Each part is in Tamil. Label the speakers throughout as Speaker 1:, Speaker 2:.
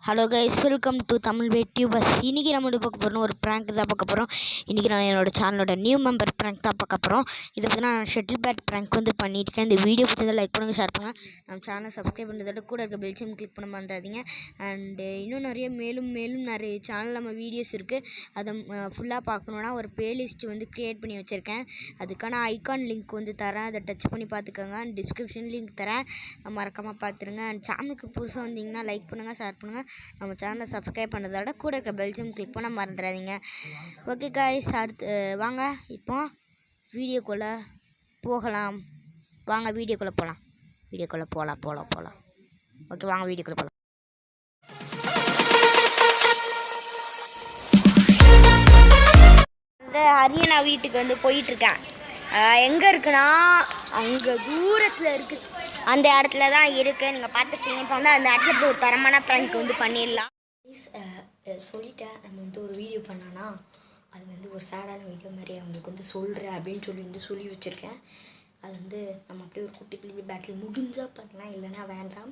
Speaker 1: Hello guys, welcome to Tamil YouTubers. இன்றைக்கி நம்ம பார்க்க போகிறோம் ஒரு ப்ராங்க் தான் பார்க்க போகிறோம். இன்றைக்கி நான் என்னோடய சேனலோட நியூ மெம்பர் ப்ராங்க் தான் பார்க்க போகிறோம். இதை பற்றி நான் ஷட்டில் பேட் ப்ராங்க் பண்ணியிருக்கேன். இந்த வீடியோ பற்றி லைக் பண்ணுங்கள், ஷேர் பண்ணுங்கள். நம்ம சேனலை சப்ஸ்கிரைப் பண்ணுறதோட கூட இருக்க பெல் சிம் கிளிக் பண்ண மறந்துடாதீங்க. அண்டு இன்னும் நிறைய மேலும் நிறைய சேனல் நம்ம வீடியோஸ் இருக்குது. அதை ஃபுல்லாக பார்க்கணுன்னா ஒரு ப்ளேலிஸ்ட் க்ரியேட் பண்ணி வச்சுருக்கேன். அதுக்கான ஐகான் லிங்க் தரேன். அதை டச் பண்ணி பார்த்துக்கோங்க. டிஸ்கிரிப்ஷன் லிங்க் தரேன், மறக்காமல் பார்த்துருங்க. அண்ட் சேனலுக்கு புதுசாக வந்தீங்கன்னா லைக் பண்ணுங்கள், ஷேர் பண்ணுங்கள். நம்ம சேனலை சப்ஸ்கிரைப் பண்ணுறதோட கூட இருக்க பெல் சிம் கிளிக் பண்ண மறந்துடாதீங்க. ஓகே காய்ஸ், அடுத்து வாங்க இப்போ வீடியோக்குள்ளே போகலாம். வாங்க வீடியோக்குள்ளே போகலாம். ஓகே, வாங்க வீடியோக்குள்ளே போகலாம். ஹரியானா வீட்டுக்கு போயிட்டுருக்கேன். எங்கே இருக்குன்னா அங்கே தூரத்தில் இருக்குது. அந்த இடத்துல தான் இருக்குது. நீங்கள் பார்த்துருக்கீங்க. இப்போ அந்த இடத்துல ஒரு தரமான ப்ராங்க் பண்ணிடலாம். சொல்லிட்டேன், நம்ம ஒரு வீடியோ பண்ணானா அது ஒரு சேடான வீடியோ மாதிரி அவங்களுக்கு சொல்கிறேன் அப்படின்னு சொல்லி வச்சுருக்கேன். அது நம்ம அப்படியே ஒரு குட்டி பிள்ளை பேட்டில் முடிஞ்சால் பண்ணலாம், இல்லைன்னா வேண்டாம்.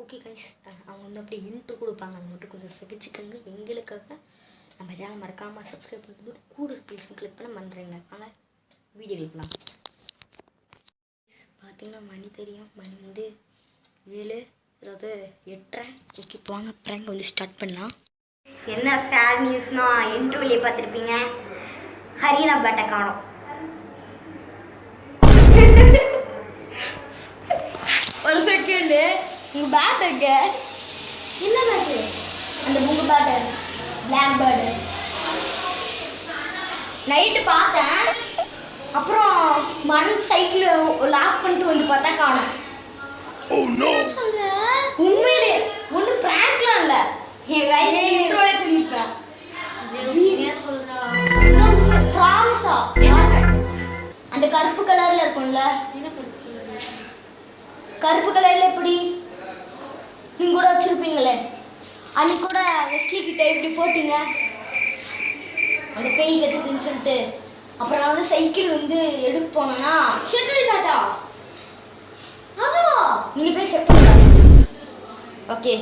Speaker 1: ஓகே கைஸ், அவங்க அப்படியே இன்ட்ரு கொடுப்பாங்க. அது மட்டும் கொஞ்சம் சகிச்சுக்கங்க. எங்களுக்காக நம்ம சேனல் மறக்காமல் சப்ஸ்கிரைப் பண்ணுறது கூட ப்ளீஸ் கிளிக் பண்ண மறந்துடுங்க. ஆனால் வீடியோ கிளிப்லாம் பார்த்தீங்கன்னா மணி தெரியும். மணி 7, அதாவது 8:30. ஓகே, வாங்க ப்ராங்க் ஸ்டார்ட் பண்ணலாம். என்ன சேட் நியூஸ்னா, இன்டர்வியூலே பார்த்துருப்பீங்க, ஹரியானா பேட்டை காணோம். ஒரு செகண்டு, உங்கள் பேட் எங்க? என்ன பேட்டு? அந்த உங்கள் பேட்டு பிளாக் பேர்டு. நைட்டு பார்த்தேன், அப்புறம் மறந்து சைக்கிள் லாக் பண்ணிட்டு பார்த்தா காணோம். உண்மையிலே ஒன்றும் பிராங்க்லாம் இல்லை. சொல்லியிருப்பேன். அந்த கருப்பு கலர்ல இருக்கும்ல, கருப்பு கலர்ல எப்படி நீங்க கூட வச்சிருப்பீங்களே, அன்னைக்கு கூட வெஸ்லி கிட்ட இப்படி போட்டீங்க அந்த பேய் கத்துக்குன்னு சொல்லிட்டு. அப்புறம் நான் சைக்கிள் எடுத்து போனேன்னா ஷட்டில் பேட்டா அதுவா நீங்க போய் செக் பண்ணுங்க. ஓகே,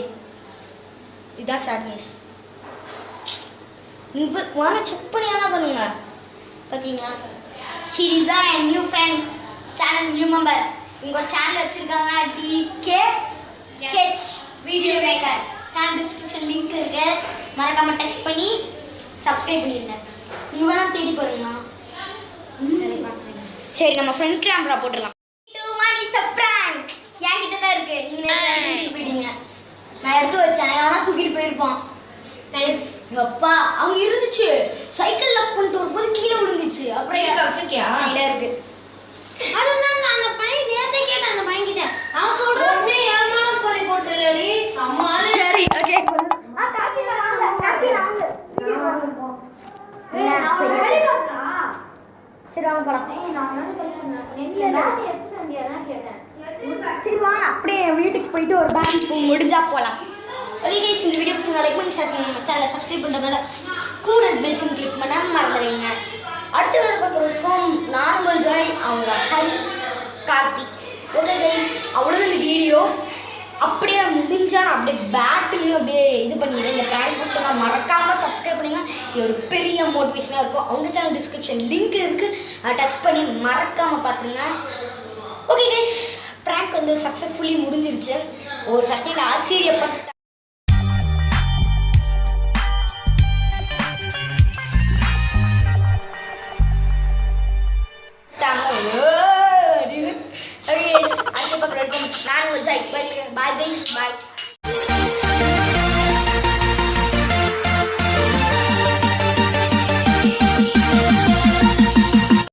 Speaker 1: இதான் சாட்னஸ். நீங்க வாங்க செக் பண்ணி என்ன பண்ணுங்க. ஓகேங்களா? சரி, இதுதான் என் new friend channel, new member. உங்க சேனல் வச்சிருக்காங்க DKH video maker. Channel description link இருக்கு, மறக்காம டச் பண்ணி சப்ஸ்கிரைப் பண்ணிடுங்க. நீங்க வேணா தேடி பாருங்கண்ணா. சரி, நம்ம ஃப்ரெண்ட் கேமரா போட்டுடலாம். என்கிட்ட தான் இருக்கு. நீங்க போயிட்டீங்க, நான் எடுத்து வச்சேன். ஆனா தூக்கிட்டு போயிருப்பான். அப்பா அவங்க இருந்துச்சு, சைக்கிள் லாக் பண்ணிட்டு வரும்போது கீழே விழுந்துச்சு. அப்புறம் வச்சிருக்கியா? இருக்கு. அதுதான் அந்த பையன் நேத்தே கேட்டேன். அந்த பையன் கிட்ட அவன் சொல்றான், ஏமான போய் போட்டுலடி சமாளி. சரி, ஓகே. கார்த்தில வாங்க. சரி வாங்க போலாம். சரி வாங்க அப்படியே வீட்டுக்கு போயிட்டு ஒரு பேங்க் முடிஞ்சா போகலாம். ஓகே கைஸ், இந்த வீடியோ பிடிச்சா லைக் பண்ணி ஷேர் பண்ணுங்க. சேனலை சப்ஸ்கிரைப் பண்ணுறதோட கூட பெல் சிம் கிளிக் பண்ண மறந்துடுங்க. அடுத்த வீடியோ பார்க்குறதுக்கும் நான் உங்கள் ஜாய், அவங்க ஹரி, கார்த்தி. ஓகே கைஸ், அவ்வளோதான் இந்த வீடியோ. அப்படியே முடிஞ்சா நான் அப்படியே பேட்டிலையும் அப்படியே இது பண்ணிடுறேன். இந்த ப்ராங்க் பிடிச்சா மறக்காமல் சப்ஸ்கிரைப் பண்ணுங்க. இது ஒரு பெரிய மோட்டிவேஷனாக இருக்கும். அவங்க சேனல் டிஸ்கிரிப்ஷன் லிங்க் இருக்குது, அதை டச் பண்ணி மறக்காமல் பார்த்துருங்க. ஓகே கைஸ், ப்ராங்க் சக்ஸஸ்ஃபுல்லி முடிஞ்சிருச்சு. ஒரு செகண்ட் ஆச்சரியப்பட்ட நான் உங்கள் ஜாய். பாய் கைஸ், பாய்.